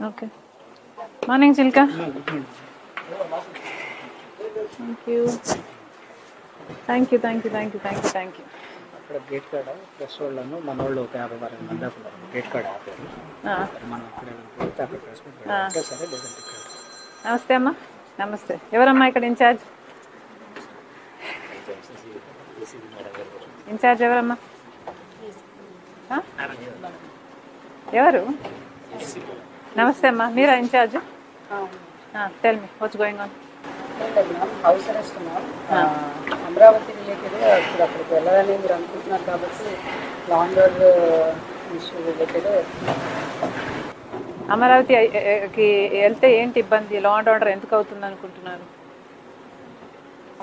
Okay. Morning Chilka. Thank you. అక్కడ gate కాడ press వాళ్ళను మన వాళ్ళు ఒక 50 మంది దాకా ఉన్నారు. గేట్ కాడ ఆపారు. మనం అక్కడ పోతే అక్కడ ప్రెస్ మీట్ సరే లేదంటే ఇక్కడ. నమస్తే అమ్మా. నమస్తే. ఎవరమ్మా ఇక్కడ ఇన్ఛార్జ్? ఇన్ఛార్జ్ ఎవరమ్మా? ఎవరు? నమస్తే అమ్మా. మీరా in charge? Tell me what's going on. House arrest Amaravati related ఇప్పుడు అక్కడికి వెళ్ళాలని మీరు అనుకుంటున్నారు కాబట్టి law and order issue related. అమరావతికి వెళ్తే ఏంటి ఇబ్బంది? లా అండ్ ఆర్డర్ ఎందుకు అవుతుంది అనుకుంటున్నారు?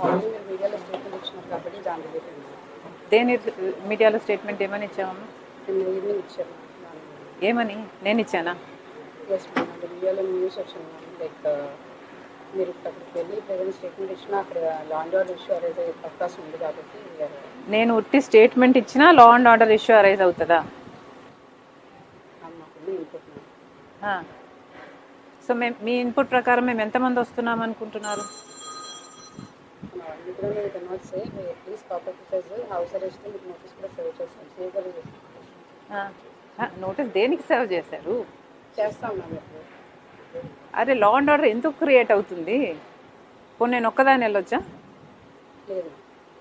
ఆల్రెడీ మీరు మీడియాలో స్టేట్మెంట్ ఇచ్చినారు కాబట్టి దాని రిలేటెడ్. దేని మీడియాలో స్టేట్మెంట్ ఏమని ఇచ్చామమ్మా? నేను ఈవినింగ్ ఇచ్చాను. ఏమని? నేను ఇచ్చానా? Yes madam. అంటే మీడియాలో న్యూస్ వచ్చింది లైక్ మీరు అక్కడికి వెళ్ళి ప్రెజెంట్ స్టేట్మెంట్ ఇచ్చినా అక్కడ లా అండ్ ఆర్డర్ ఇష్యూ అరైజ్ అయ్యే అవకాశం ఉంది కాబట్టి. నేను ఉట్టి స్టేట్మెంట్ ఇచ్చినా లా అండ్ ఆర్డర్ ఇష్యూ అరైజ్ అవుతుందా? సో మీ ఇన్పుట్ ప్రకారం మేము ఎంతమంది వస్తున్నాం అనుకుంటున్నారు? నోటీస్ దేనికి సర్వ్ చేశారు? అరే లా అండ్ ఆర్డర్ ఎందుకు క్రియేట్ అవుతుంది? పోనీ నేను ఒక్కదాని వెళ్ళొచ్చా?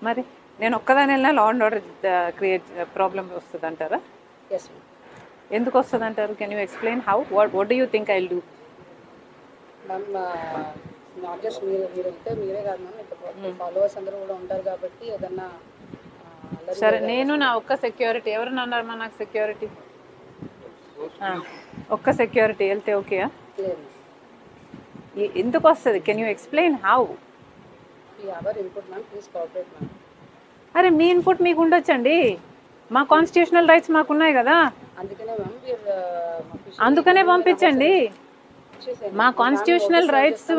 మరి నేను ఒక్కదాని వెళ్ళినా లా అండ్ ఆర్డర్ క్రియేట్ ప్రాబ్లమ్ వస్తుంది అంటారా? ఎందుకు వస్తుంది అంటారు? Can you explain how? What do you think I will do? Ma'am not just మీరు వెళ్తే మీరే కాదు మ్యామ్, ఫాలోవర్స్ అందరూ కూడా ఉంటారు కాబట్టి ఏదన్నా. సరే నేను నా ఒక్క సెక్యూరిటీ ఎవరన్నా అన్నారమ్మా నాకు సెక్యూరిటీ? ఒక్క సెక్యూరిటీ వెళ్తే ఓకేయా? ఎందుకు వస్తుంది? Can you explain how? అరే మీ ఇన్పుట్ మీకు ఉండొచ్చండి. మా కాన్స్టిట్యూషనల్ రైట్స్ మాకున్నాయి కదా, అందుకనే పంపించండి. మా కాన్స్టిట్యూషనల్ రైట్స్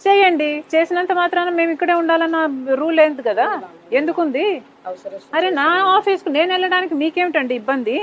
చేయండి. చేసినంత మాత్రాన మేము ఇక్కడే ఉండాలన్న రూల్ ఏంటి కదా? ఎందుకుంది? అరే నా ఆఫీస్కు నేను వెళ్ళడానికి మీకేమిటండి ఇబ్బంది?